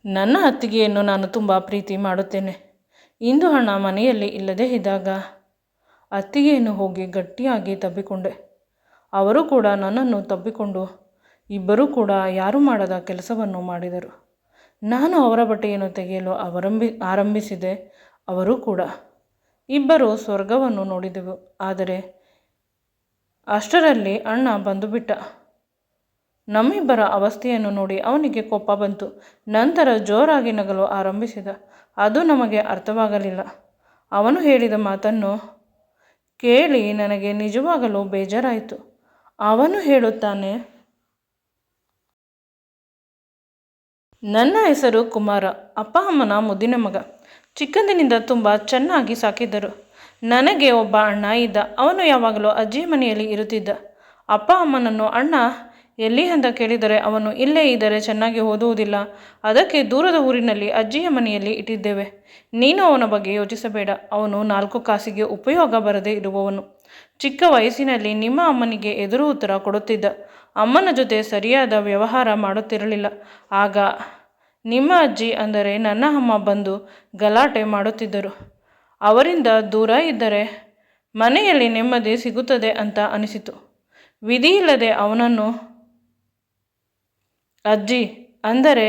ನನ್ನ ಅತ್ತಿಗೆಯನ್ನು ನಾನು ತುಂಬ ಪ್ರೀತಿ ಮಾಡುತ್ತೇನೆ. ಇಂದು ಹಣ ಮನೆಯಲ್ಲಿ ಇಲ್ಲದೇ ಇದ್ದಾಗ ಅತ್ತಿಗೆಯನ್ನು ಹೋಗಿ ಗಟ್ಟಿಯಾಗಿ ತಬ್ಬಿಕೊಂಡೆ. ಅವರು ಕೂಡ ನನ್ನನ್ನು ತಬ್ಬಿಕೊಂಡು ಇಬ್ಬರೂ ಕೂಡ ಯಾರೂ ಮಾಡದ ಕೆಲಸವನ್ನು ಮಾಡಿದರು. ನಾನು ಅವರ ಬಟ್ಟೆಯನ್ನು ತೆಗೆಯಲು ಆರಂಭಿಸಿದೆ. ಅವರು ಕೂಡ. ಇಬ್ಬರು ಸ್ವರ್ಗವನ್ನು ನೋಡಿದೆವು. ಆದರೆ ಅಷ್ಟರಲ್ಲಿ ಅಣ್ಣ ಬಂದುಬಿಟ್ಟ. ನಮ್ಮಿಬ್ಬರ ಅವಸ್ಥೆಯನ್ನು ನೋಡಿ ಅವನಿಗೆ ಕೋಪ ಬಂತು. ನಂತರ ಜೋರಾಗಿ ನಗಲು ಆರಂಭಿಸಿದ. ಅದು ನಮಗೆ ಅರ್ಥವಾಗಲಿಲ್ಲ. ಅವನು ಹೇಳಿದ ಮಾತನ್ನು ಕೇಳಿ ನನಗೆ ನಿಜವಾಗಲೂ ಬೇಜಾರಾಯಿತು. ಅವನು ಹೇಳುತ್ತಾನೆ, ನನ್ನ ಹೆಸರು ಕುಮಾರ. ಅಪ್ಪ ಅಮ್ಮನ ಮುದ್ದಿನ ಮಗ. ಚಿಕ್ಕಂದಿನಿಂದ ತುಂಬ ಚೆನ್ನಾಗಿ ಸಾಕಿದ್ದರು. ನನಗೆ ಒಬ್ಬ ಅಣ್ಣ ಇದ್ದ. ಅವನು ಯಾವಾಗಲೂ ಅಜ್ಜಿಯ ಮನೆಯಲ್ಲಿ ಇರುತ್ತಿದ್ದ. ಅಪ್ಪ ಅಮ್ಮನನ್ನು ಅಣ್ಣ ಎಲ್ಲಿ ಅಂತ ಕೇಳಿದರೆ ಅವನು ಇಲ್ಲೇ ಇದ್ದರೆ ಚೆನ್ನಾಗಿ ಓದುವುದಿಲ್ಲ, ಅದಕ್ಕೆ ದೂರದ ಊರಿನಲ್ಲಿ ಅಜ್ಜಿಯ ಮನೆಯಲ್ಲಿ ಇಟ್ಟಿದ್ದೇವೆ. ನೀನು ಅವನ ಬಗ್ಗೆ ಯೋಚಿಸಬೇಡ. ಅವನು 4 ಕಾಸಿಗೆ ಉಪಯೋಗ ಬರದೇ ಇರುವವನು. ಚಿಕ್ಕ ವಯಸ್ಸಿನಲ್ಲಿ ನಿಮ್ಮ ಅಮ್ಮನಿಗೆ ಎದುರು ಉತ್ತರ ಕೊಡುತ್ತಿದ್ದ. ಅಮ್ಮನ ಜೊತೆ ಸರಿಯಾದ ವ್ಯವಹಾರ ಮಾಡುತ್ತಿರಲಿಲ್ಲ. ಆಗ ನಿಮ್ಮ ಅಜ್ಜಿ ಅಂದರೆ ನನ್ನ ಅಮ್ಮ ಬಂದು ಗಲಾಟೆ ಮಾಡುತ್ತಿದ್ದರು. ಅವರಿಂದ ದೂರ ಇದ್ದರೆ ಮನೆಯಲ್ಲಿ ನೆಮ್ಮದಿ ಸಿಗುತ್ತದೆ ಅಂತ ಅನಿಸಿತು. ವಿಧಿಯಿಲ್ಲದೆ ಅವನನ್ನು ಅಜ್ಜಿ ಅಂದರೆ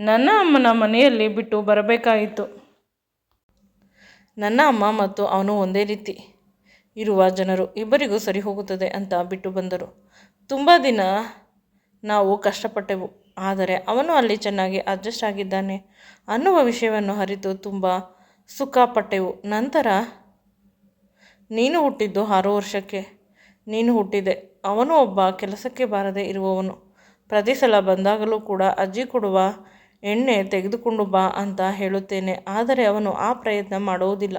ನನ್ನ ಅಮ್ಮನ ಮನೆಯಲ್ಲಿ ಬಿಟ್ಟು ಬರಬೇಕಾಯಿತು. ನನ್ನ ಅಮ್ಮ ಮತ್ತು ಅವನು ಒಂದೇ ರೀತಿ ಇರುವ ಜನರು, ಇಬ್ಬರಿಗೂ ಸರಿ ಹೋಗುತ್ತದೆ ಅಂತ ಬಿಟ್ಟು ಬಂದರು. ತುಂಬ ದಿನ ನಾವು ಕಷ್ಟಪಟ್ಟೆವು. ಆದರೆ ಅವನು ಅಲ್ಲಿ ಚೆನ್ನಾಗಿ ಅಡ್ಜಸ್ಟ್ ಆಗಿದ್ದಾನೆ ಅನ್ನುವ ವಿಷಯವನ್ನು ಅರಿತು ತುಂಬ ಸುಖಪಟ್ಟೆವು. ನಂತರ ನೀನು ಹುಟ್ಟಿದ್ದು 6 ವರ್ಷಕ್ಕೆ ನೀನು ಹುಟ್ಟಿದೆ. ಅವನು ಒಬ್ಬ ಕೆಲಸಕ್ಕೆ ಬಾರದೆ ಇರುವವನು. ಪ್ರತಿ ಸಲ ಬಂದಾಗಲೂ ಕೂಡ ಅಜ್ಜಿ ಕೊಡುವ ಎಣ್ಣೆ ತೆಗೆದುಕೊಂಡು ಬಾ ಅಂತ ಹೇಳುತ್ತೇನೆ. ಆದರೆ ಅವನು ಆ ಪ್ರಯತ್ನ ಮಾಡುವುದಿಲ್ಲ.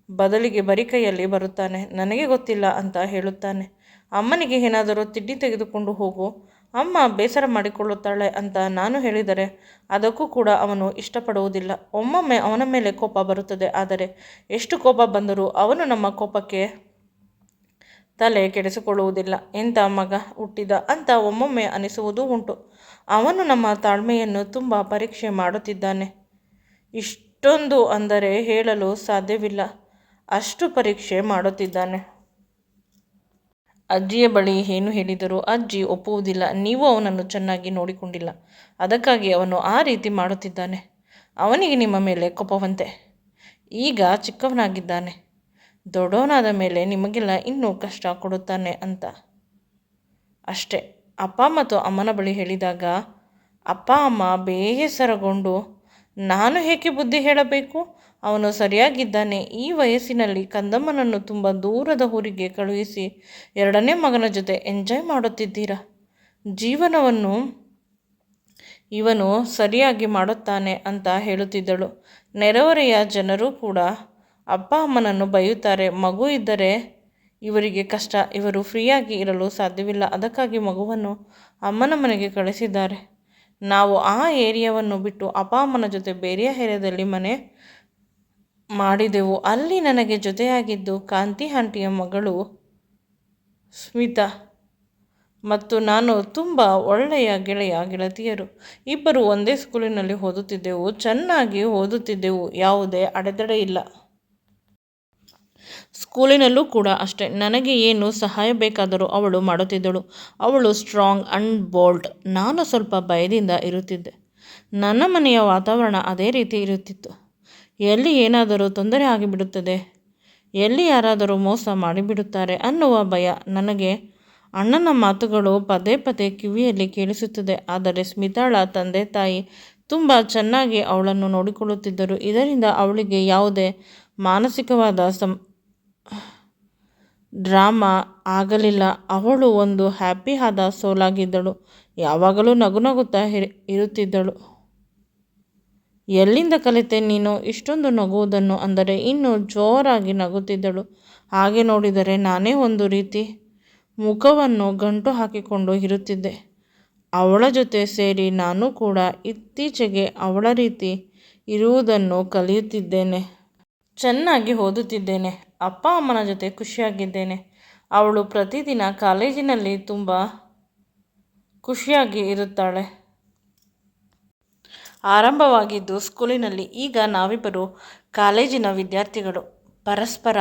ಬದಲಿಗೆ ಬರೀ ಕೈಯಲ್ಲಿ ಬರುತ್ತಾನೆ. ನನಗೆ ಗೊತ್ತಿಲ್ಲ ಅಂತ ಹೇಳುತ್ತಾನೆ. ಅಮ್ಮನಿಗೆ ಏನಾದರೂ ತಿಂಡಿ ತೆಗೆದುಕೊಂಡು ಹೋಗು, ಅಮ್ಮ ಬೇಸರ ಮಾಡಿಕೊಳ್ಳುತ್ತಾಳೆ ಅಂತ ನಾನು ಹೇಳಿದರೆ ಅದಕ್ಕೂ ಕೂಡ ಅವನು ಇಷ್ಟಪಡುವುದಿಲ್ಲ. ಒಮ್ಮೊಮ್ಮೆ ಅವನ ಮೇಲೆ ಕೋಪ ಬರುತ್ತದೆ. ಆದರೆ ಎಷ್ಟು ಕೋಪ ಬಂದರೂ ಅವನು ನಮ್ಮ ಕೋಪಕ್ಕೆ ತಲೆ ಕೆಡಿಸಿಕೊಳ್ಳುವುದಿಲ್ಲ. ಎಂಥ ಮಗ ಹುಟ್ಟಿದ ಅಂತ ಒಮ್ಮೊಮ್ಮೆ ಅನಿಸುವುದೂ ಉಂಟು. ಅವನು ನಮ್ಮ ತಾಳ್ಮೆಯನ್ನು ತುಂಬ ಪರೀಕ್ಷೆ ಮಾಡುತ್ತಿದ್ದಾನೆ. ಇಷ್ಟೊಂದು ಅಂದರೆ ಹೇಳಲು ಸಾಧ್ಯವಿಲ್ಲ. ಅಷ್ಟು ಪರೀಕ್ಷೆ ಮಾಡುತ್ತಿದ್ದಾನೆ. ಅಜ್ಜಿಯ ಬಳಿ ಏನು ಹೇಳಿದರೂ ಅಜ್ಜಿ ಒಪ್ಪುವುದಿಲ್ಲ. ನೀವು ಅವನನ್ನು ಚೆನ್ನಾಗಿ ನೋಡಿಕೊಂಡಿಲ್ಲ, ಅದಕ್ಕಾಗಿ ಅವನು ಆ ರೀತಿ ಮಾಡುತ್ತಿದ್ದಾನೆ. ಅವನಿಗೆ ನಿಮ್ಮ ಮೇಲೆ ಕೋಪವಂತೆ. ಈಗ ಚಿಕ್ಕವನಾಗಿದ್ದಾನೆ, ದೊಡ್ಡವನಾದ ಮೇಲೆ ನಿಮಗೆಲ್ಲ ಇನ್ನೂ ಕಷ್ಟ ಕೊಡುತ್ತಾನೆ ಅಂತ ಅಷ್ಟೇ. ಅಪ್ಪ ಮತ್ತು ಅಮ್ಮನ ಬಳಿ ಹೇಳಿದಾಗ ಅಪ್ಪ ಅಮ್ಮ ಬೇಸರಗೊಂಡು, ನಾನು ಏಕೆ ಬುದ್ಧಿ ಹೇಳಬೇಕು, ಅವನು ಸರಿಯಾಗಿದ್ದಾನೆ. ಈ ವಯಸ್ಸಿನಲ್ಲಿ ಕಂದಮ್ಮನನ್ನು ತುಂಬ ದೂರದ ಊರಿಗೆ ಕಳುಹಿಸಿ 2ನೇ ಮಗನ ಜೊತೆ ಎಂಜಾಯ್ ಮಾಡುತ್ತಿದ್ದೀರಾ. ಜೀವನವನ್ನು ಇವನು ಸರಿಯಾಗಿ ಮಾಡುತ್ತಾನೆ ಅಂತ ಹೇಳುತ್ತಿದ್ದಳು. ನೆರೆಹೊರೆಯ ಜನರು ಕೂಡ ಅಪ್ಪ ಅಮ್ಮನನ್ನು ಬೈಯುತ್ತಾರೆ. ಮಗು ಇದ್ದರೆ ಇವರಿಗೆ ಕಷ್ಟ, ಇವರು ಫ್ರೀಯಾಗಿ ಇರಲು ಸಾಧ್ಯವಿಲ್ಲ, ಅದಕ್ಕಾಗಿ ಮಗುವನ್ನು ಅಮ್ಮನ ಮನೆಗೆ ಕಳಿಸಿದ್ದಾರೆ. ನಾವು ಆ ಏರಿಯಾವನ್ನು ಬಿಟ್ಟು ಅಪ್ಪ ಅಮ್ಮನ ಜೊತೆ ಬೇರೆ ಏರಿಯಾದಲ್ಲಿ ಮನೆ ಮಾಡಿದೆವು. ಅಲ್ಲಿ ನನಗೆ ಜೊತೆಯಾಗಿದ್ದು ಕಾಂತಿ ಆಂಟಿಯ ಮಗಳು ಸ್ಮಿತಾ ಮತ್ತು ನಾನು ತುಂಬ ಒಳ್ಳೆಯ ಗೆಳತಿಯರು. ಇಬ್ಬರು ಒಂದೇ ಸ್ಕೂಲಿನಲ್ಲಿ ಓದುತ್ತಿದ್ದೆವು. ಚೆನ್ನಾಗಿ ಓದುತ್ತಿದ್ದೆವು. ಯಾವುದೇ ಅಡೆತಡೆ ಇಲ್ಲ. ಸ್ಕೂಲಿನಲ್ಲೂ ಕೂಡ ಅಷ್ಟೇ. ನನಗೆ ಏನು ಸಹಾಯ ಬೇಕಾದರೂ ಅವಳು ಮಾಡುತ್ತಿದ್ದಳು. ಅವಳು ಸ್ಟ್ರಾಂಗ್ ಅಂಡ್ ಬೋಲ್ಡ್. ನಾನು ಸ್ವಲ್ಪ ಭಯದಿಂದ ಇರುತ್ತಿದ್ದೆ. ನನ್ನ ಮನೆಯ ವಾತಾವರಣ ಅದೇ ರೀತಿ ಇರುತ್ತಿತ್ತು. ಎಲ್ಲಿ ಏನಾದರೂ ತೊಂದರೆ ಆಗಿಬಿಡುತ್ತದೆ, ಎಲ್ಲಿ ಯಾರಾದರೂ ಮೋಸ ಮಾಡಿಬಿಡುತ್ತಾರೆ ಅನ್ನುವ ಭಯ ನನಗೆ. ಅಣ್ಣನ ಮಾತುಗಳು ಪದೇ ಪದೇ ಕಿವಿಯಲ್ಲಿ ಕೇಳಿಸುತ್ತದೆ. ಆದರೆ ಸ್ಮಿತಾಳ ತಂದೆ ತಾಯಿ ತುಂಬ ಚೆನ್ನಾಗಿ ಅವಳನ್ನು ನೋಡಿಕೊಳ್ಳುತ್ತಿದ್ದರು. ಇದರಿಂದ ಅವಳಿಗೆ ಯಾವುದೇ ಮಾನಸಿಕವಾದ ಡ್ರಾಮಾ ಆಗಲಿಲ್ಲ. ಅವಳು ಒಂದು ಹ್ಯಾಪಿ ಆದ ಸೋಲಾಗಿದ್ದಳು. ಯಾವಾಗಲೂ ನಗುತ್ತಾ ಇರುತ್ತಿದ್ದಳು. ಎಲ್ಲಿಂದ ಕಲಿತೆ ನೀನು ಇಷ್ಟೊಂದು ನಗುವುದನ್ನು ಅಂದರೆ ಇನ್ನೂ ಜೋರಾಗಿ ನಗುತ್ತಿದ್ದಳು. ಹಾಗೆ ನೋಡಿದರೆ ನಾನೇ ಒಂದು ರೀತಿ ಮುಖವನ್ನು ಗಂಟು ಹಾಕಿಕೊಂಡು ಇರುತ್ತಿದ್ದೆ. ಅವಳ ಜೊತೆ ಸೇರಿ ನಾನು ಕೂಡ ಇತ್ತೀಚೆಗೆ ಅವಳ ರೀತಿ ಇರುವುದನ್ನು ಕಲಿಯುತ್ತಿದ್ದೇನೆ. ಚೆನ್ನಾಗಿ ಓದುತ್ತಿದ್ದೇನೆ. ಅಪ್ಪ ಅಮ್ಮನ ಜೊತೆ ಖುಷಿಯಾಗಿದ್ದೇನೆ. ಅವಳು ಪ್ರತಿದಿನ ಕಾಲೇಜಿನಲ್ಲಿ ತುಂಬ ಖುಷಿಯಾಗಿ ಇರುತ್ತಾಳೆ. ಆರಂಭವಾಗಿದ್ದು ಸ್ಕೂಲಿನಲ್ಲಿ. ಈಗ ನಾವಿಬ್ಬರು ಕಾಲೇಜಿನ ವಿದ್ಯಾರ್ಥಿಗಳು. ಪರಸ್ಪರ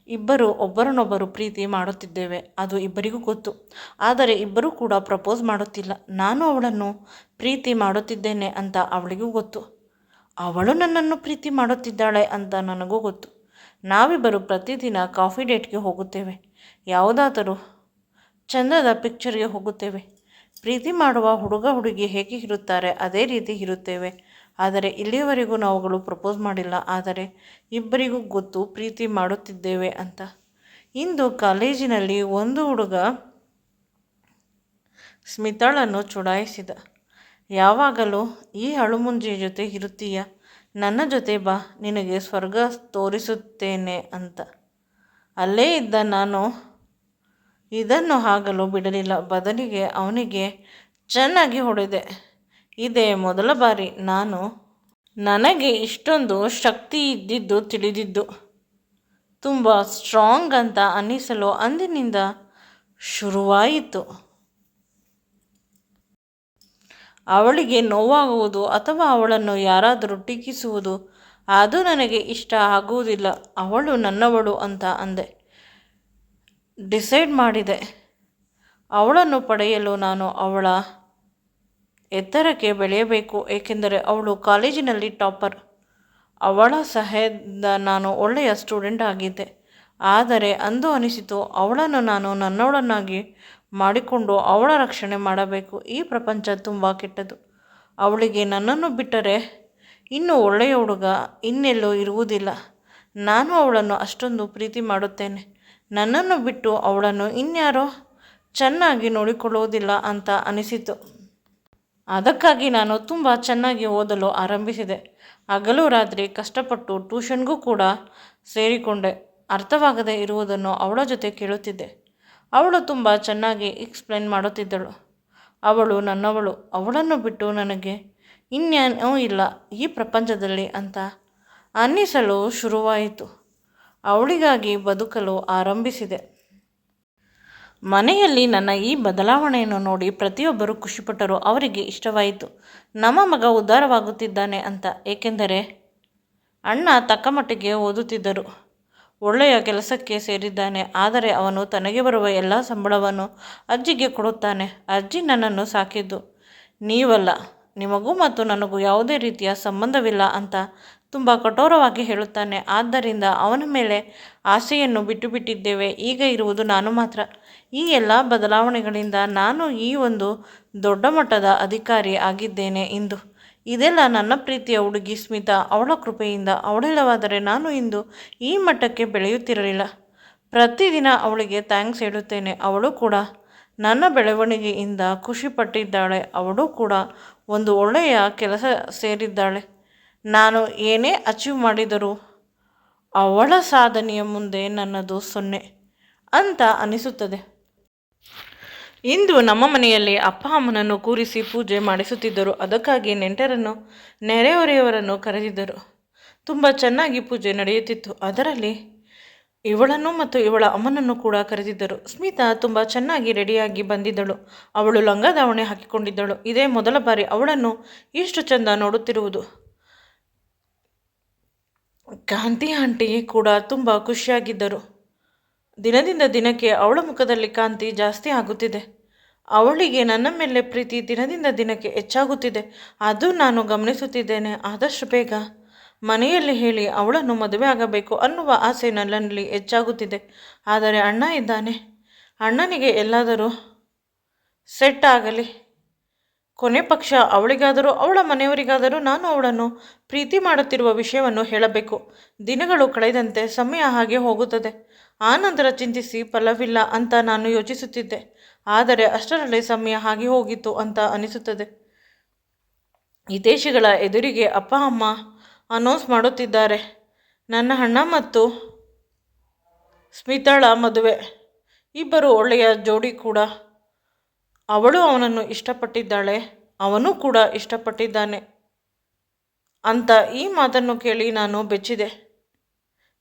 ಇಬ್ಬರು ಒಬ್ಬರನ್ನೊಬ್ಬರು ಪ್ರೀತಿ ಮಾಡುತ್ತಿದ್ದೇವೆ, ಅದು ಇಬ್ಬರಿಗೂ ಗೊತ್ತು. ಆದರೆ ಇಬ್ಬರೂ ಕೂಡ ಪ್ರಪೋಸ್ ಮಾಡುತ್ತಿಲ್ಲ. ನಾನು ಅವಳನ್ನು ಪ್ರೀತಿ ಮಾಡುತ್ತಿದ್ದೇನೆ ಅಂತ ಅವಳಿಗೂ ಗೊತ್ತು, ಅವಳು ನನ್ನನ್ನು ಪ್ರೀತಿ ಮಾಡುತ್ತಿದ್ದಾಳೆ ಅಂತ ನನಗೂ ಗೊತ್ತು. ನಾವಿಬ್ಬರು ಪ್ರತಿದಿನ ಕಾಫಿ ಡೇಟ್ಗೆ ಹೋಗುತ್ತೇವೆ, ಯಾವುದಾದರೂ ಚಂದದ ಪಿಕ್ಚರ್ಗೆ ಹೋಗುತ್ತೇವೆ. ಪ್ರೀತಿ ಮಾಡುವ ಹುಡುಗ ಹುಡುಗಿ ಹೇಗೆ ಇರುತ್ತಾರೆ ಅದೇ ರೀತಿ ಇರುತ್ತೇವೆ. ಆದರೆ ಇಲ್ಲಿಯವರೆಗೂ ನಾವುಗಳು ಪ್ರಪೋಸ್ ಮಾಡಿಲ್ಲ. ಆದರೆ ಇಬ್ಬರಿಗೂ ಗೊತ್ತು ಪ್ರೀತಿ ಮಾಡುತ್ತಿದ್ದೇವೆ ಅಂತ. ಇಂದು ಕಾಲೇಜಿನಲ್ಲಿ ಒಂದು ಹುಡುಗ ಸ್ಮಿತಾಳನ್ನು ಚುಡಾಯಿಸಿದ. ಯಾವಾಗಲೂ ಈ ಅಳುಮುಂಜಿ ಜೊತೆ ಇರುತ್ತೀಯ, ನನ್ನ ಜೊತೆ ಬಾ, ನಿನಗೆ ಸ್ವರ್ಗ ತೋರಿಸುತ್ತೇನೆ ಅಂತ. ಅಲ್ಲೇ ಇದ್ದ ನಾನು ಇದನ್ನು ಆಗಲು ಬಿಡಲಿಲ್ಲ. ಬದಲಿಗೆ ಅವನಿಗೆ ಚೆನ್ನಾಗಿ ಹೊಡೆದೆ. ಇದೇ ಮೊದಲ ಬಾರಿ ನನಗೆ ಇಷ್ಟೊಂದು ಶಕ್ತಿ ಇದ್ದಿದ್ದು ತಿಳಿದಿದ್ದು. ತುಂಬ ಸ್ಟ್ರಾಂಗ್ ಅಂತ ಅನ್ನಿಸಲು ಅಂದಿನಿಂದ ಶುರುವಾಯಿತು. ಅವಳಿಗೆ ನೋವಾಗುವುದು ಅಥವಾ ಅವಳನ್ನು ಯಾರಾದರೂ ಟೀಕಿಸುವುದು ಅದು ನನಗೆ ಇಷ್ಟ ಆಗುವುದಿಲ್ಲ. ಅವಳು ನನ್ನವಳು ಅಂತ ಅಂದೆ. ಡಿಸೈಡ್ ಮಾಡಿದೆ, ಅವಳನ್ನು ಪಡೆಯಲು ನಾನು ಅವಳ ಎತ್ತರಕ್ಕೆ ಬೆಳೆಯಬೇಕು. ಏಕೆಂದರೆ ಅವಳು ಕಾಲೇಜಿನಲ್ಲಿ ಟಾಪರ್. ಅವಳ ಸಹಾಯದಿಂದ ನಾನು ಒಳ್ಳೆಯ ಸ್ಟೂಡೆಂಟ್ ಆಗಿದ್ದೆ. ಆದರೆ ಅಂದು ಅನಿಸಿತು, ಅವಳನ್ನು ನಾನು ನನ್ನವಳನ್ನಾಗಿ ಮಾಡಿಕೊಂಡು ಅವಳ ರಕ್ಷಣೆ ಮಾಡಬೇಕು. ಈ ಪ್ರಪಂಚ ತುಂಬ ಕೆಟ್ಟದು. ಅವಳಿಗೆ ನನ್ನನ್ನು ಬಿಟ್ಟರೆ ಇನ್ನೂ ಒಳ್ಳೆಯ ಹುಡುಗ ಇನ್ನೆಲ್ಲೂ ಇರುವುದಿಲ್ಲ. ನಾನು ಅವಳನ್ನು ಅಷ್ಟೊಂದು ಪ್ರೀತಿ ಮಾಡುತ್ತೇನೆ. ನನ್ನನ್ನು ಬಿಟ್ಟು ಅವಳನ್ನು ಇನ್ಯಾರೋ ಚೆನ್ನಾಗಿ ನೋಡಿಕೊಳ್ಳುವುದಿಲ್ಲ ಅಂತ ಅನಿಸಿತು. ಅದಕ್ಕಾಗಿ ನಾನು ತುಂಬ ಚೆನ್ನಾಗಿ ಓದಲು ಆರಂಭಿಸಿದೆ. ಹಗಲು ರಾತ್ರಿ ಕಷ್ಟಪಟ್ಟು ಟ್ಯೂಷನ್ಗೂ ಕೂಡ ಸೇರಿಕೊಂಡೆ. ಅರ್ಥವಾಗದೇ ಇರುವುದನ್ನು ಅವಳ ಜೊತೆ ಕೇಳುತ್ತಿದ್ದೆ. ಅವಳು ತುಂಬ ಚೆನ್ನಾಗಿ ಎಕ್ಸ್ಪ್ಲೇನ್ ಮಾಡುತ್ತಿದ್ದಳು. ಅವಳು ನನ್ನವಳು, ಅವಳನ್ನು ಬಿಟ್ಟು ನನಗೆ ಇನ್ಯಾನೂ ಇಲ್ಲ ಈ ಪ್ರಪಂಚದಲ್ಲಿ ಅಂತ ಅನ್ನಿಸಲು ಶುರುವಾಯಿತು. ಅವಳಿಗಾಗಿ ಬದುಕಲು ಆರಂಭಿಸಿದೆ. ಮನೆಯಲ್ಲಿ ನನ್ನ ಈ ಬದಲಾವಣೆಯನ್ನು ನೋಡಿ ಪ್ರತಿಯೊಬ್ಬರು ಖುಷಿಪಟ್ಟರು. ಅವರಿಗೆ ಇಷ್ಟವಾಯಿತು, ನಮ್ಮ ಮಗ ಉದ್ಧಾರವಾಗುತ್ತಿದ್ದಾನೆ ಅಂತ. ಏಕೆಂದರೆ ಅಣ್ಣ ತಕ್ಕಮಟ್ಟಿಗೆ ಓದುತ್ತಿದ್ದರು, ಒಳ್ಳೆಯ ಕೆಲಸಕ್ಕೆ ಸೇರಿದ್ದಾನೆ. ಆದರೆ ಅವನು ತನಗೆ ಬರುವ ಎಲ್ಲ ಸಂಬಳವನ್ನು ಅಜ್ಜಿಗೆ ಕೊಡುತ್ತಾನೆ. ಅಜ್ಜಿ ನನ್ನನ್ನು ಸಾಕಿದ್ದು ನೀವಲ್ಲ, ನಿಮಗೂ ಮತ್ತು ನನಗೂ ಯಾವುದೇ ರೀತಿಯ ಸಂಬಂಧವಿಲ್ಲ ಅಂತ ತುಂಬ ಕಠೋರವಾಗಿ ಹೇಳುತ್ತಾನೆ. ಆದ್ದರಿಂದ ಅವನ ಮೇಲೆ ಆಸೆಯನ್ನು ಬಿಟ್ಟುಬಿಟ್ಟಿದ್ದೇವೆ. ಈಗ ಇರುವುದು ನಾನು ಮಾತ್ರ. ಈ ಎಲ್ಲ ಬದಲಾವಣೆಗಳಿಂದ ನಾನು ಈ ಒಂದು ದೊಡ್ಡ ಮಟ್ಟದ ಅಧಿಕಾರಿ ಆಗಿದ್ದೇನೆ ಇಂದು. ಇದೆಲ್ಲ ನನ್ನ ಪ್ರೀತಿಯ ಹುಡುಗಿ ಸ್ಮಿತಾ, ಅವಳ ಕೃಪೆಯಿಂದ. ಅವಳಿಲ್ಲವಾದರೆ ನಾನು ಇಂದು ಈ ಮಟ್ಟಕ್ಕೆ ಬೆಳೆಯುತ್ತಿರಲಿಲ್ಲ. ಪ್ರತಿದಿನ ಅವಳಿಗೆ ಥ್ಯಾಂಕ್ಸ್ ಹೇಳುತ್ತೇನೆ. ಅವಳು ಕೂಡ ನನ್ನ ಬೆಳವಣಿಗೆಯಿಂದ ಖುಷಿಪಟ್ಟಿದ್ದಾಳೆ. ಅವಳು ಕೂಡ ಒಂದು ಒಳ್ಳೆಯ ಕೆಲಸ ಸೇರಿದ್ದಾಳೆ. ನಾನು ಏನೇ ಅಚೀವ್ ಮಾಡಿದರೂ ಅವಳ ಸಾಧನೆಯ ಮುಂದೆ ನನ್ನದು 0 ಅಂತ ಅನಿಸುತ್ತದೆ. ಇಂದು ನಮ್ಮ ಮನೆಯಲ್ಲಿ ಅಪ್ಪ ಅಮ್ಮನನ್ನು ಕೂರಿಸಿ ಪೂಜೆ ಮಾಡಿಸುತ್ತಿದ್ದರು. ಅದಕ್ಕಾಗಿ ನೆಂಟರನ್ನು ನೆರೆಹೊರೆಯವರನ್ನು ಕರೆದಿದ್ದರು. ತುಂಬ ಚೆನ್ನಾಗಿ ಪೂಜೆ ನಡೆಯುತ್ತಿತ್ತು. ಅದರಲ್ಲಿ ಇವಳನ್ನು ಮತ್ತು ಇವಳ ಅಮ್ಮನನ್ನು ಕೂಡ ಕರೆದಿದ್ದರು. ಸ್ಮಿತಾ ತುಂಬ ಚೆನ್ನಾಗಿ ರೆಡಿಯಾಗಿ ಬಂದಿದ್ದಳು. ಅವಳು ಲಂಗ ದಾವಣಿ ಹಾಕಿಕೊಂಡಿದ್ದಳು. ಇದೇ ಮೊದಲ ಬಾರಿ ಅವಳನ್ನು ಇಷ್ಟು ಚೆಂದ ನೋಡುತ್ತಿರುವುದು. ಕಾಂತಿ ಆಂಟಿ ಕೂಡ ತುಂಬ ಖುಷಿಯಾಗಿದ್ದರು. ದಿನದಿಂದ ದಿನಕ್ಕೆ ಅವಳ ಮುಖದಲ್ಲಿ ಕಾಂತಿ ಜಾಸ್ತಿ ಆಗುತ್ತಿದೆ. ಅವಳಿಗೆ ನನ್ನ ಮೇಲೆ ಪ್ರೀತಿ ದಿನದಿಂದ ದಿನಕ್ಕೆ ಹೆಚ್ಚಾಗುತ್ತಿದೆ. ಅದು ನಾನು ಗಮನಿಸುತ್ತಿದ್ದೇನೆ. ಆದಷ್ಟು ಬೇಗ ಮನೆಯಲ್ಲಿ ಹೇಳಿ ಅವಳನ್ನು ಮದುವೆ ಆಗಬೇಕು ಅನ್ನುವ ಆಸೆ ನನ್ನಲ್ಲಿ ಹೆಚ್ಚಾಗುತ್ತಿದೆ. ಆದರೆ ಅಣ್ಣ ಇದ್ದಾನೆ. ಅಣ್ಣನಿಗೆ ಎಲ್ಲಾದರೂ ಸೆಟ್ ಆಗಲಿ. ಕೊನೆ ಪಕ್ಷ ಅವಳಿಗಾದರೂ ಅವಳ ಮನೆಯವರಿಗಾದರೂ ನಾನು ಅವಳನ್ನು ಪ್ರೀತಿ ಮಾಡುತ್ತಿರುವ ವಿಷಯವನ್ನು ಹೇಳಬೇಕು. ದಿನಗಳು ಕಳೆದಂತೆ ಸಮಯ ಹಾಗೆ ಹೋಗುತ್ತದೆ. ಆ ನಂತರ ಚಿಂತಿಸಿ ಫಲವಿಲ್ಲ ಅಂತ ನಾನು ಯೋಚಿಸುತ್ತಿದ್ದೆ. ಆದರೆ ಅಷ್ಟರಲ್ಲಿ ಸಮಯ ಹಾಗೆ ಹೋಗಿತ್ತು ಅಂತ ಅನಿಸುತ್ತದೆ. ಹಿತೈಷಿಗಳ ಎದುರಿಗೆ ಅಪ್ಪ ಅಮ್ಮ ಅನೌನ್ಸ್ ಮಾಡುತ್ತಿದ್ದಾರೆ, ನನ್ನ ಅಣ್ಣ ಮತ್ತು ಸ್ಮಿತಾಳ ಮದುವೆ. ಇಬ್ಬರು ಒಳ್ಳೆಯ ಜೋಡಿ ಕೂಡ. ಅವಳು ಅವನನ್ನು ಇಷ್ಟಪಟ್ಟಿದ್ದಾಳೆ, ಅವನು ಕೂಡ ಇಷ್ಟಪಟ್ಟಿದ್ದಾನೆ ಅಂತ ಈ ಮಾತನ್ನು ಕೇಳಿ ನಾನು ಬೆಚ್ಚಿದೆ.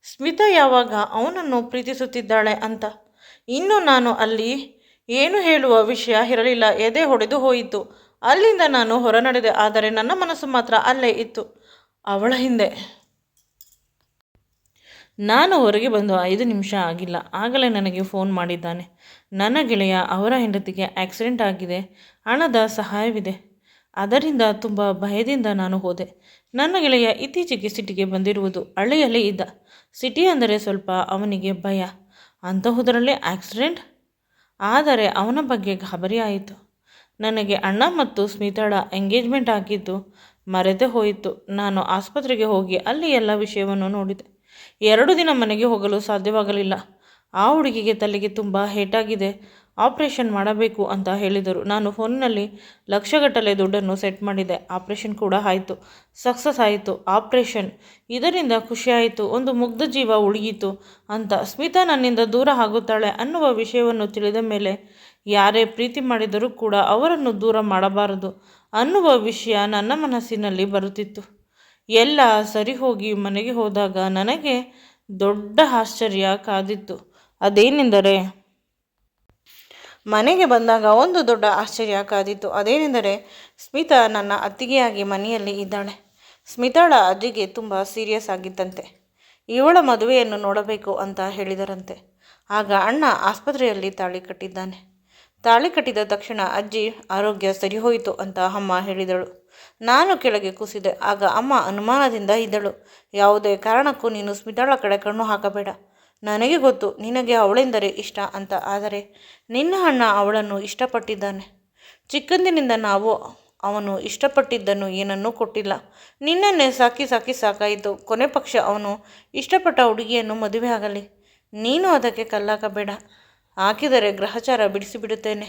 ಸ್ಮಿತಾ ಯಾವಾಗ ಅವನನ್ನು ಪ್ರೀತಿಸುತ್ತಿದ್ದಾಳೆ ಅಂತ ಇನ್ನು ನಾನು ಅಲ್ಲಿ ಏನು ಹೇಳುವ ವಿಷಯ ಇರಲಿಲ್ಲ. ಎದೆ ಹೊಡೆದು ಹೋಯಿತು. ಅಲ್ಲಿಂದ ನಾನು ಹೊರ ನಡೆದೆ. ಆದರೆ ನನ್ನ ಮನಸ್ಸು ಮಾತ್ರ ಅಲ್ಲೇ ಇತ್ತು, ಅವಳ ಹಿಂದೆ. ನಾನು ಹೊರಗೆ ಬಂದು 5 ನಿಮಿಷ ಆಗಿಲ್ಲ, ಆಗಲೇ ನನಗೆ ಫೋನ್ ಮಾಡಿದ್ದಾನೆ. ನನ್ನ ಗೆಳೆಯ, ಅವರ ಹೆಂಡತಿಗೆ ಆಕ್ಸಿಡೆಂಟ್ ಆಗಿದೆ, ಹಣದ ಸಹಾಯವಿದೆ. ಅದರಿಂದ ತುಂಬ ಭಯದಿಂದ ನಾನು ಹೋದೆ. ನನ್ನ ಗೆಳೆಯ ಇತ್ತೀಚೆಗೆ ಸಿಟಿಗೆ ಬಂದಿರುವುದು, ಹಳ್ಳಿಯಲ್ಲಿ ಇದ್ದ. ಸಿಟಿ ಅಂದರೆ ಸ್ವಲ್ಪ ಅವನಿಗೆ ಭಯ. ಅಂತಹುದರಲ್ಲೇ ಆಕ್ಸಿಡೆಂಟ್. ಆದರೆ ಅವನ ಬಗ್ಗೆ ಗಾಬರಿ ಆಯಿತು. ನನಗೆ ಅಣ್ಣ ಮತ್ತು ಸ್ಮಿತಾಳ ಎಂಗೇಜ್ಮೆಂಟ್ ಆಗಿದ್ದು ಮರೆತೇ ಹೋಯಿತು. ನಾನು ಆಸ್ಪತ್ರೆಗೆ ಹೋಗಿ ಅಲ್ಲಿ ಎಲ್ಲ ವಿಷಯವನ್ನು ನೋಡಿದೆ. 2 ದಿನ ಮನೆಗೆ ಹೋಗಲು ಸಾಧ್ಯವಾಗಲಿಲ್ಲ. ಆ ಹುಡುಗಿಗೆ ತಲೆಗೆ ತುಂಬ ಏಟಾಗಿದೆ, ಆಪರೇಷನ್ ಮಾಡಬೇಕು ಅಂತ ಹೇಳಿದರು. ನಾನು ಫೋನಿನಲ್ಲಿ ಲಕ್ಷಗಟ್ಟಲೆ ದುಡ್ಡನ್ನು ಸೆಟ್ ಮಾಡಿದೆ. ಆಪರೇಷನ್ ಕೂಡ ಆಯಿತು, ಸಕ್ಸಸ್ ಆಯಿತು ಆಪರೇಷನ್. ಇದರಿಂದ ಖುಷಿಯಾಯಿತು, ಒಂದು ಮುಗ್ಧ ಜೀವ ಉಳಿಯಿತು ಅಂತ. ಸ್ಮಿತಾ ನನ್ನಿಂದ ದೂರ ಆಗುತ್ತಾಳೆ ಅನ್ನುವ ವಿಷಯವನ್ನು ತಿಳಿದ ಮೇಲೆ ಯಾರೇ ಪ್ರೀತಿ ಮಾಡಿದರೂ ಕೂಡ ಅವರನ್ನು ದೂರ ಮಾಡಬಾರದು ಅನ್ನುವ ವಿಷಯ ನನ್ನ ಮನಸ್ಸಿನಲ್ಲಿ ಬರುತ್ತಿತ್ತು. ಎಲ್ಲ ಸರಿ ಹೋಗಿ ಮನೆಗೆ ಹೋದಾಗ ನನಗೆ ದೊಡ್ಡ ಆಶ್ಚರ್ಯ ಕಾದಿತ್ತು. ಅದೇನೆಂದರೆ ಮನೆಗೆ ಬಂದಾಗ ಒಂದು ದೊಡ್ಡ ಆಶ್ಚರ್ಯ ಕಾದಿತ್ತು. ಅದೇನೆಂದರೆ ಸ್ಮಿತಾ ನನ್ನ ಅತ್ತಿಗೆಯಾಗಿ ಮನೆಯಲ್ಲಿ ಇದ್ದಾಳೆ. ಸ್ಮಿತಾಳ ಅಜ್ಜಿಗೆ ತುಂಬ ಸೀರಿಯಸ್ ಆಗಿತ್ತಂತೆ. ಇವಳ ಮದುವೆಯನ್ನು ನೋಡಬೇಕು ಅಂತ ಹೇಳಿದರಂತೆ. ಆಗ ಅಣ್ಣ ಆಸ್ಪತ್ರೆಯಲ್ಲಿ ತಾಳಿ ಕಟ್ಟಿದ್ದಾನೆ. ತಾಳಿ ಕಟ್ಟಿದ ತಕ್ಷಣ ಅಜ್ಜಿ ಆರೋಗ್ಯ ಸರಿ ಹೋಯಿತು ಅಂತ ಅಮ್ಮ ಹೇಳಿದಳು. ನಾನು ಕೆಳಗೆ ಕೂಸಿದೆ. ಆಗ ಅಮ್ಮ ಅನುಮಾನದಿಂದ ಇದ್ದಳು. ಯಾವುದೇ ಕಾರಣಕ್ಕೂ ನೀನು ಸ್ಮಿತಾಳ ಕಡೆ ಕಣ್ಣು ಹಾಕಬೇಡ. ನನಗೆ ಗೊತ್ತು ನಿನಗೆ ಅವಳೆಂದರೆ ಇಷ್ಟ ಅಂತ. ಆದರೆ ನಿನ್ನ ಅಣ್ಣ ಅವಳನ್ನು ಇಷ್ಟಪಟ್ಟಿದ್ದಾನೆ. ಚಿಕ್ಕಂದಿನಿಂದ ನಾವು ಅವನು ಇಷ್ಟಪಟ್ಟಿದ್ದನ್ನು ಏನನ್ನೂ ಕೊಟ್ಟಿಲ್ಲ. ನಿನ್ನನ್ನೇ ಸಾಕಿ ಸಾಕಿ ಸಾಕಾಯಿತು. ಕೊನೆ ಪಕ್ಷ ಅವನು ಇಷ್ಟಪಟ್ಟ ಹುಡುಗಿಯನ್ನು ಮದುವೆ ಆಗಲಿ. ನೀನು ಅದಕ್ಕೆ ಕಲ್ಲಾಕಬೇಡ. ಹಾಕಿದರೆ ಗ್ರಹಚಾರ ಬಿಡಿಸಿಬಿಡುತ್ತೇನೆ.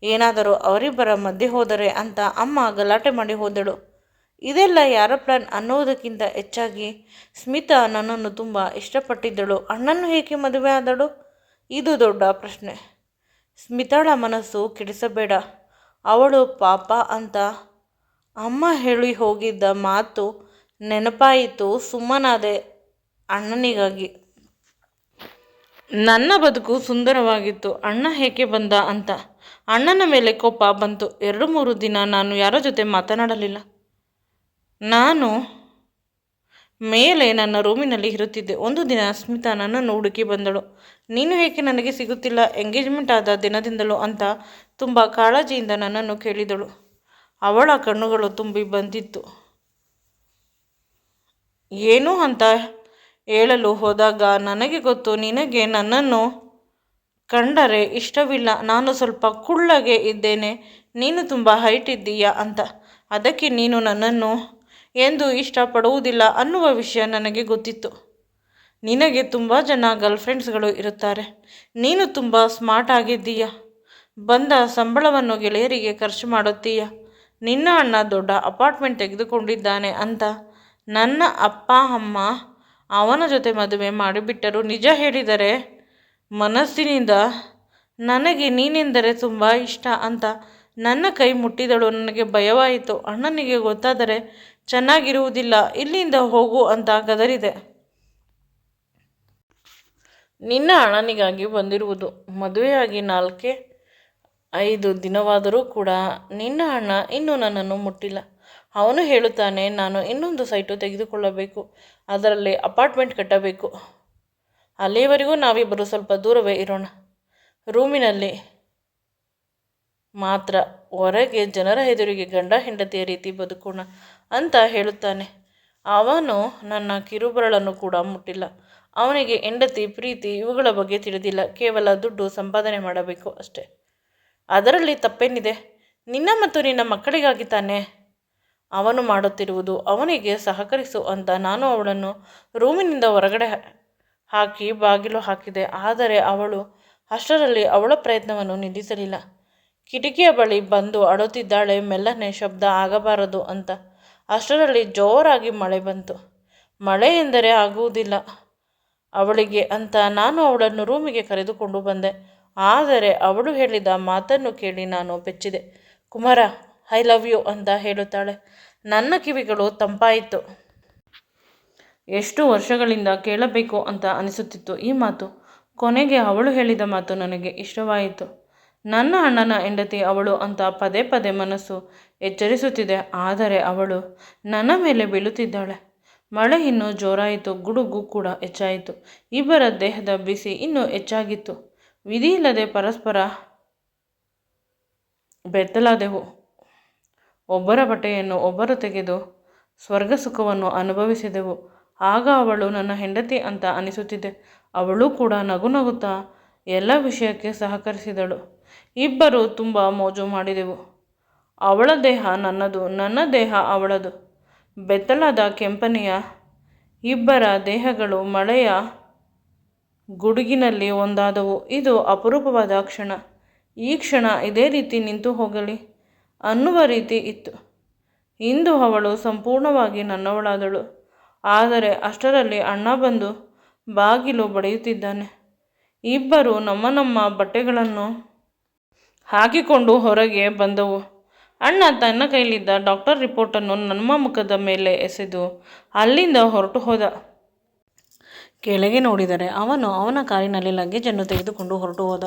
ಏನಾದರೂ ಅವರಿಬ್ಬರ ಮಧ್ಯೆ ಹೋದರೆ ಅಂತ ಅಮ್ಮ ಗಲಾಟೆ ಮಾಡಿ ಹೋದಳು. ಇದೆಲ್ಲ ಯಾರ ಪ್ಲಾನ್ ಅನ್ನೋದಕ್ಕಿಂತ ಹೆಚ್ಚಾಗಿ ಸ್ಮಿತಾ ನನ್ನನ್ನು ತುಂಬ ಇಷ್ಟಪಟ್ಟಿದ್ದಳು. ಅಣ್ಣನ್ನು ಏಕೆ ಮದುವೆ ಆದಳು? ಇದು ದೊಡ್ಡ ಪ್ರಶ್ನೆ. ಸ್ಮಿತಾಳ ಮನಸ್ಸು ಕೆಡಿಸಬೇಡ, ಅವಳು ಪಾಪ ಅಂತ ಅಮ್ಮ ಹೇಳಿ ಹೋಗಿದ್ದ ಮಾತು ನೆನಪಾಯಿತು. ಸುಮ್ಮನಾದೆ. ಅಣ್ಣನಿಗಾಗಿ ನನ್ನ ಬದುಕು ಸುಂದರವಾಗಿತ್ತು. ಅಣ್ಣ ಏಕೆ ಬಂದ ಅಂತ ಅಣ್ಣನ ಮೇಲೆ ಕೋಪ ಬಂತು. 2-3 ದಿನ ನಾನು ಯಾರ ಜೊತೆ ಮಾತನಾಡಲಿಲ್ಲ. ನಾನು ಮೇಲೆ ನನ್ನ ರೂಮಿನಲ್ಲಿ ಇರುತ್ತಿದ್ದೆ. ಒಂದು ದಿನ ಸ್ಮಿತಾ ನನ್ನನ್ನು ಹುಡುಕಿ ಬಂದಳು. ನೀನು ಏಕೆ ನನಗೆ ಸಿಗುತ್ತಿಲ್ಲ ಎಂಗೇಜ್ಮೆಂಟ್ ಆದ ದಿನದಿಂದಲೂ ಅಂತ ತುಂಬ ಕಾಳಜಿಯಿಂದ ನನ್ನನ್ನು ಕೇಳಿದಳು. ಅವಳ ಕಣ್ಣುಗಳು ತುಂಬಿ ಬಂದಿತ್ತು. ಏನು ಅಂತ ಹೇಳಲು ಹೋದಾಗ ನನಗೆ ಗೊತ್ತು ನಿನಗೆ ನನ್ನನ್ನು ಕಂಡರೆ ಇಷ್ಟವಿಲ್ಲ. ನಾನು ಸ್ವಲ್ಪ ಕುಳ್ಳಗೆ ಇದ್ದೇನೆ, ನೀನು ತುಂಬ ಹೈಟ್ ಇದ್ದೀಯಾ ಅಂತ. ಅದಕ್ಕೆ ನೀನು ನನ್ನನ್ನು ಎಂದು ಇಷ್ಟಪಡುವುದಿಲ್ಲ ಅನ್ನುವ ವಿಷಯ ನನಗೆ ಗೊತ್ತಿತ್ತು. ನಿನಗೆ ತುಂಬ ಜನ ಗರ್ಲ್ಫ್ರೆಂಡ್ಸ್ಗಳು ಇರುತ್ತಾರೆ. ನೀನು ತುಂಬ ಸ್ಮಾರ್ಟ್ ಆಗಿದ್ದೀಯ. ಬಂದ ಸಂಬಳವನ್ನು ಗೆಳೆಯರಿಗೆ ಖರ್ಚು ಮಾಡುತ್ತೀಯ. ನಿನ್ನ ಅಣ್ಣ ದೊಡ್ಡ ಅಪಾರ್ಟ್ಮೆಂಟ್ ತೆಗೆದುಕೊಂಡಿದ್ದಾನೆ ಅಂತ ನನ್ನ ಅಪ್ಪ ಅಮ್ಮ ಅವನ ಜೊತೆ ಮದುವೆ ಮಾಡಿಬಿಟ್ಟರು. ನಿಜ ಹೇಳಿದರೆ ಮನಸ್ಸಿನಿಂದ ನನಗೆ ನೀನೆಂದರೆ ತುಂಬ ಇಷ್ಟ ಅಂತ ನನ್ನ ಕೈ ಮುಟ್ಟಿದಳು. ನನಗೆ ಭಯವಾಯಿತು. ಅಣ್ಣನಿಗೆ ಗೊತ್ತಾದರೆ ಚೆನ್ನಾಗಿರುವುದಿಲ್ಲ, ಇಲ್ಲಿಂದ ಹೋಗು ಅಂತ ಗದರಿದೆ. ನಿನ್ನ ಅಣ್ಣನಿಗಾಗಿ ಬಂದಿರುವುದು. ಮದುವೆಯಾಗಿ 4-5 ದಿನವಾದರೂ ಕೂಡ ನಿನ್ನ ಅಣ್ಣ ಇನ್ನೂ ನನ್ನನ್ನು ಮುಟ್ಟಿಲ್ಲ. ಅವನು ಹೇಳುತ್ತಾನೆ ನಾನು ಇನ್ನೊಂದು ಸೈಟು ತೆಗೆದುಕೊಳ್ಳಬೇಕು, ಅದರಲ್ಲಿ ಅಪಾರ್ಟ್ಮೆಂಟ್ ಕಟ್ಟಬೇಕು. ಅಲ್ಲಿಯವರೆಗೂ ನಾವಿಬ್ಬರು ಸ್ವಲ್ಪ ದೂರವೇ ಇರೋಣ, ರೂಮಿನಲ್ಲಿ ಮಾತ್ರ. ಹೊರಗೆ ಜನರ ಎದುರಿಗೆ ಗಂಡ ಹೆಂಡತಿಯ ರೀತಿ ಬದುಕೋಣ ಅಂತ ಹೇಳುತ್ತಾನೆ. ಅವನು ನನ್ನ ಕಿರುಬರಳನ್ನು ಕೂಡ ಮುಟ್ಟಿಲ್ಲ. ಅವನಿಗೆ ಹೆಂಡತಿ, ಪ್ರೀತಿ ಇವುಗಳ ಬಗ್ಗೆ ತಿಳಿದಿಲ್ಲ. ಕೇವಲ ದುಡ್ಡು ಸಂಪಾದನೆ ಮಾಡಬೇಕು ಅಷ್ಟೆ. ಅದರಲ್ಲಿ ತಪ್ಪೇನಿದೆ? ನಿನ್ನ ಮತ್ತು ನಿನ್ನ ಮಕ್ಕಳಿಗಾಗಿ ತಾನೇ ಅವನು ಮಾಡುತ್ತಿರುವುದು. ಅವನಿಗೆ ಸಹಕರಿಸು ಅಂತ ನಾನು ಅವಳನ್ನು ರೂಮಿನಿಂದ ಹೊರಗಡೆ ಹಾಕಿ ಬಾಗಿಲು ಹಾಕಿದೆ. ಆದರೆ ಅವಳು ಅಷ್ಟರಲ್ಲಿ ಅವಳ ಪ್ರಯತ್ನವನ್ನು ನಿಲ್ಲಿಸಲಿಲ್ಲ. ಕಿಟಕಿಯ ಬಳಿ ಬಂದು ಅಳುತ್ತಿದ್ದಾಳೆ. ಮೆಲ್ಲನೆ ಶಬ್ದ ಆಗಬಾರದು ಅಂತ. ಅಷ್ಟರಲ್ಲಿ ಜೋರಾಗಿ ಮಳೆ ಬಂತು. ಮಳೆ ಎಂದರೆ ಆಗುವುದಿಲ್ಲ ಅವಳಿಗೆ ಅಂತ ನಾನು ಅವಳನ್ನು ರೂಮಿಗೆ ಕರೆದುಕೊಂಡು ಬಂದೆ. ಆದರೆ ಅವಳು ಹೇಳಿದ ಮಾತನ್ನು ಕೇಳಿ ನಾನು ಬೆಚ್ಚಿದೆ. ಕುಮಾರ, ಐ ಲವ್ ಯು ಅಂತ ಹೇಳುತ್ತಾಳೆ. ನನ್ನ ಕಿವಿಗಳು ತಂಪಾಯಿತು. ಎಷ್ಟು ವರ್ಷಗಳಿಂದ ಕೇಳಬೇಕು ಅಂತ ಅನಿಸುತ್ತಿತ್ತು ಈ ಮಾತು. ಕೊನೆಗೆ ಅವಳು ಹೇಳಿದ ಮಾತು ನನಗೆ ಇಷ್ಟವಾಯಿತು. ನನ್ನ ಅಣ್ಣನ ಹೆಂಡತಿ ಅವಳು ಅಂತ ಪದೇ ಪದೇ ಮನಸ್ಸು ಎಚ್ಚರಿಸುತ್ತಿದೆ. ಆದರೆ ಅವಳು ನನ್ನ ಮೇಲೆ ಬೀಳುತ್ತಿದ್ದಾಳೆ. ಮಳೆ ಇನ್ನೂ ಜೋರಾಯಿತು. ಗುಡುಗು ಕೂಡ ಹೆಚ್ಚಾಯಿತು. ಇಬ್ಬರ ದೇಹದ ಬಿಸಿ ಇನ್ನೂ ಹೆಚ್ಚಾಗಿತ್ತು. ವಿಧಿಯಿಲ್ಲದೆ ಪರಸ್ಪರ ಬೆತ್ತಲಾದೆವು. ಒಬ್ಬರ ಬಟ್ಟೆಯನ್ನು ಒಬ್ಬರು ತೆಗೆದು ಸ್ವರ್ಗ ಸುಖವನ್ನು ಅನುಭವಿಸಿದೆವು. ಆಗ ಅವಳು ನನ್ನ ಹೆಂಡತಿ ಅಂತ ಅನಿಸುತ್ತಿದೆ. ಅವಳು ಕೂಡ ನಗು ನಗುತ್ತಾ ಎಲ್ಲ ವಿಷಯಕ್ಕೆ ಸಹಕರಿಸಿದಳು. ಇಬ್ಬರು ತುಂಬ ಮೋಜು ಮಾಡಿದೆವು. ಅವಳ ದೇಹ ನನ್ನದು, ನನ್ನ ದೇಹ ಅವಳದು. ಬೆತ್ತಲಾದ ಕೆಂಪನೆಯ ಇಬ್ಬರ ದೇಹಗಳು ಮಳೆಯ ಗುಡುಗಿನಲ್ಲಿ ಒಂದಾದವು. ಇದು ಅಪರೂಪವಾದ ಕ್ಷಣ. ಈ ಕ್ಷಣ ಇದೇ ರೀತಿ ನಿಂತು ಹೋಗಲಿ ಅನ್ನುವ ರೀತಿ ಇತ್ತು. ಇಂದು ಅವಳು ಸಂಪೂರ್ಣವಾಗಿ ನನ್ನವಳಾದಳು. ಆದರೆ ಅಷ್ಟರಲ್ಲಿ ಅಣ್ಣ ಬಂದು ಬಾಗಿಲು ಬಡಿಯುತ್ತಿದ್ದಾನೆ. ಇಬ್ಬರು ನಮ್ಮ ನಮ್ಮ ಬಟ್ಟೆಗಳನ್ನು ಹಾಕಿಕೊಂಡು ಹೊರಗೆ ಬಂದವು. ಅಣ್ಣ ತನ್ನ ಕೈಲಿದ್ದ ಡಾಕ್ಟರ್ ರಿಪೋರ್ಟನ್ನು ನಮ್ಮ ಮುಖದ ಮೇಲೆ ಎಸೆದು ಅಲ್ಲಿಂದ ಹೊರಟು ಹೋದ. ಕೆಳಗೆ ನೋಡಿದರೆ ಅವನು ಅವನ ಕಾರಿನಲ್ಲಿ ಲಗೇಜನ್ನು ತೆಗೆದುಕೊಂಡು ಹೊರಟು ಹೋದ.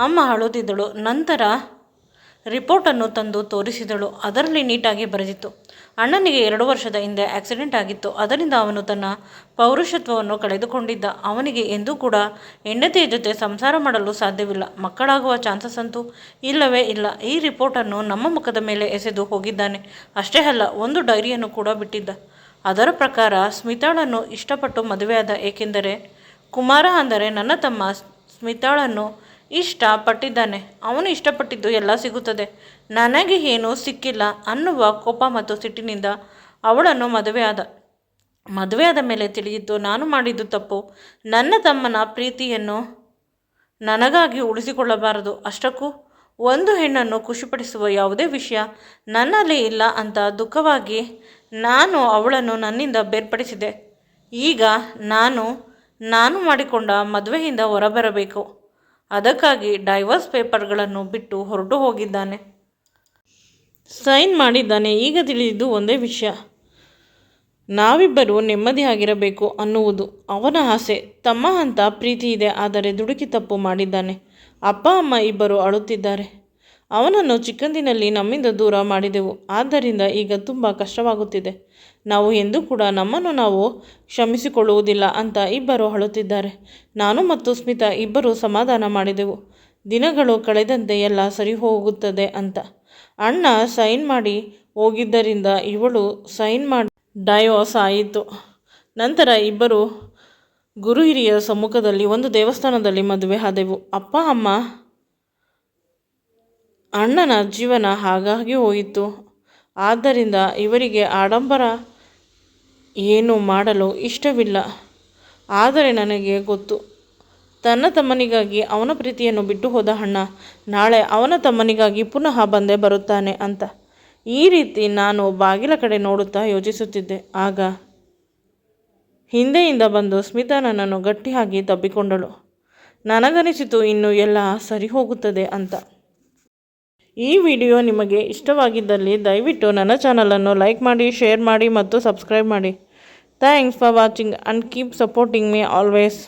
ಅಮ್ಮ ಅಳುತ್ತಿದ್ದಳು. ನಂತರ ರಿಪೋರ್ಟನ್ನು ತಂದು ತೋರಿಸಿದಳು. ಅದರಲ್ಲಿ ನೀಟಾಗಿ ಬರೆದಿತ್ತು, ಅಣ್ಣನಿಗೆ 2 ವರ್ಷದ ಹಿಂದೆ ಆಕ್ಸಿಡೆಂಟ್ ಆಗಿತ್ತು. ಅದರಿಂದ ಅವನು ತನ್ನ ಪೌರುಷತ್ವವನ್ನು ಕಳೆದುಕೊಂಡಿದ್ದ. ಅವನಿಗೆ ಎಂದೂ ಕೂಡ ಹೆಂಡತಿಯ ಜೊತೆ ಸಂಸಾರ ಮಾಡಲು ಸಾಧ್ಯವಿಲ್ಲ. ಮಕ್ಕಳಾಗುವ ಚಾನ್ಸಸ್ ಅಂತೂ ಇಲ್ಲವೇ ಇಲ್ಲ. ಈ ರಿಪೋರ್ಟನ್ನು ನಮ್ಮ ಮುಖದ ಮೇಲೆ ಎಸೆದು ಹೋಗಿದ್ದಾನೆ. ಅಷ್ಟೇ ಅಲ್ಲ, ಒಂದು ಡೈರಿಯನ್ನು ಕೂಡ ಬಿಟ್ಟಿದ್ದ. ಅದರ ಪ್ರಕಾರ ಸ್ಮಿತಾಳನ್ನು ಇಷ್ಟಪಟ್ಟು ಮದುವೆಯಾದ. ಏಕೆಂದರೆ ಕುಮಾರ ಅಂದರೆ ನನ್ನ ತಮ್ಮ ಸ್ಮಿತಾಳನ್ನು ಇಷ್ಟಪಟ್ಟಿದ್ದಾನೆ. ಅವನು ಇಷ್ಟಪಟ್ಟಿದ್ದು ಎಲ್ಲ ಸಿಗುತ್ತದೆ, ನನಗೆ ಏನೂ ಸಿಕ್ಕಿಲ್ಲ ಅನ್ನುವ ಕೋಪ ಮತ್ತು ಸಿಟ್ಟಿನಿಂದ ಅವಳನ್ನು ಮದುವೆಯಾದ ಮೇಲೆ ತಿಳಿಯಿತು, ನಾನು ಮಾಡಿದ್ದು ತಪ್ಪು. ನನ್ನ ತಮ್ಮನ ಪ್ರೀತಿಯನ್ನು ನನಗಾಗಿ ಉಳಿಸಿಕೊಳ್ಳಬಾರದು. ಅಷ್ಟಕ್ಕೂ ಒಂದು ಹೆಣ್ಣನ್ನು ಖುಷಿಪಡಿಸುವ ಯಾವುದೇ ವಿಷಯ ನನ್ನಲ್ಲಿ ಇಲ್ಲ ಅಂತ ದುಃಖವಾಗಿ ನಾನು ಅವಳನ್ನು ನನ್ನಿಂದ ಬೇರ್ಪಡಿಸಿದೆ. ಈಗ ನಾನು ಮಾಡಿಕೊಂಡ ಮದುವೆಯಿಂದ ಹೊರಬರಬೇಕು. ಅದಕ್ಕಾಗಿ ಡೈವರ್ಸ್ ಪೇಪರ್ಗಳನ್ನು ಬಿಟ್ಟು ಹೊರಟು ಹೋಗಿದ್ದಾನೆ. ಸೈನ್ ಮಾಡಿದ್ದಾನೆ. ಈಗ ತಿಳಿದಿದ್ದು ಒಂದೇ ವಿಷಯ, ನಾವಿಬ್ಬರೂ ನೆಮ್ಮದಿಯಾಗಿರಬೇಕು ಅನ್ನುವುದು ಅವನ ಆಸೆ. ತಮ್ಮ ಅಂತ ಪ್ರೀತಿ ಇದೆ, ಆದರೆ ದುಡುಕಿ ತಪ್ಪು ಮಾಡಿದ್ದಾನೆ. ಅಪ್ಪ ಅಮ್ಮ ಇಬ್ಬರು ಅಳುತ್ತಿದ್ದಾರೆ. ಅವನನ್ನು ಚಿಕ್ಕಂದಿನಲ್ಲಿ ನಮ್ಮಿಂದ ದೂರ ಮಾಡಿದೆವು. ಆದ್ದರಿಂದ ಈಗ ತುಂಬ ಕಷ್ಟವಾಗುತ್ತಿದೆ. ನಾವು ಎಂದೂ ಕೂಡ ನಮ್ಮನ್ನು ನಾವು ಕ್ಷಮಿಸಿಕೊಳ್ಳುವುದಿಲ್ಲ ಅಂತ ಇಬ್ಬರು ಅಳುತ್ತಿದ್ದಾರೆ. ನಾನು ಮತ್ತು ಸ್ಮಿತಾ ಇಬ್ಬರು ಸಮಾಧಾನ ಮಾಡಿದೆವು. ದಿನಗಳು ಕಳೆದಂತೆ ಎಲ್ಲ ಸರಿ ಹೋಗುತ್ತದೆ ಅಂತ. ಅಣ್ಣ ಸೈನ್ ಮಾಡಿ ಹೋಗಿದ್ದರಿಂದ ಇವಳು ಸೈನ್ ಮಾಡಿ ಡೈವೋರ್ಸ್ ಆಯಿತು. ನಂತರ ಇಬ್ಬರು ಗುರು ಹಿರಿಯರ ಸಮ್ಮುಖದಲ್ಲಿ ಒಂದು ದೇವಸ್ಥಾನದಲ್ಲಿ ಮದುವೆ ಆದೆವು. ಅಪ್ಪ ಅಮ್ಮ ಅಣ್ಣನ ಜೀವನ ಹಾಗಾಗಿ ಹೋಯಿತು. ಆದ್ದರಿಂದ ಇವರಿಗೆ ಆಡಂಬರ ಏನು ಮಾಡಲು ಇಷ್ಟವಿಲ್ಲ. ಆದರೆ ನನಗೆ ಗೊತ್ತು, ತನ್ನ ತಮ್ಮನಿಗಾಗಿ ಅವನ ಪ್ರೀತಿಯನ್ನು ಬಿಟ್ಟು ಹೋದ ಅಣ್ಣ ನಾಳೆ ಅವನ ತಮ್ಮನಿಗಾಗಿ ಪುನಃ ಬಂದೇ ಬರುತ್ತಾನೆ ಅಂತ. ಈ ರೀತಿ ನಾನು ಬಾಗಿಲ ಕಡೆ ನೋಡುತ್ತಾ ಯೋಚಿಸುತ್ತಿದ್ದೆ. ಆಗ ಹಿಂದೆಯಿಂದ ಬಂದು ಸ್ಮಿತಾ ನನ್ನನ್ನು ಗಟ್ಟಿಯಾಗಿ ತಬ್ಬಿಕೊಂಡಳು. ನನಗನಿಸಿತು ಇನ್ನು ಎಲ್ಲ ಸರಿ ಹೋಗುತ್ತದೆ ಅಂತ. ಈ ವಿಡಿಯೋ ನಿಮಗೆ ಇಷ್ಟವಾಗಿದ್ದಲ್ಲಿ ದಯವಿಟ್ಟು ನನ್ನ ಚಾನಲನ್ನು ಲೈಕ್ ಮಾಡಿ, ಶೇರ್ ಮಾಡಿ ಮತ್ತು ಸಬ್ಸ್ಕ್ರೈಬ್ ಮಾಡಿ. Thanks for watching and keep supporting me always.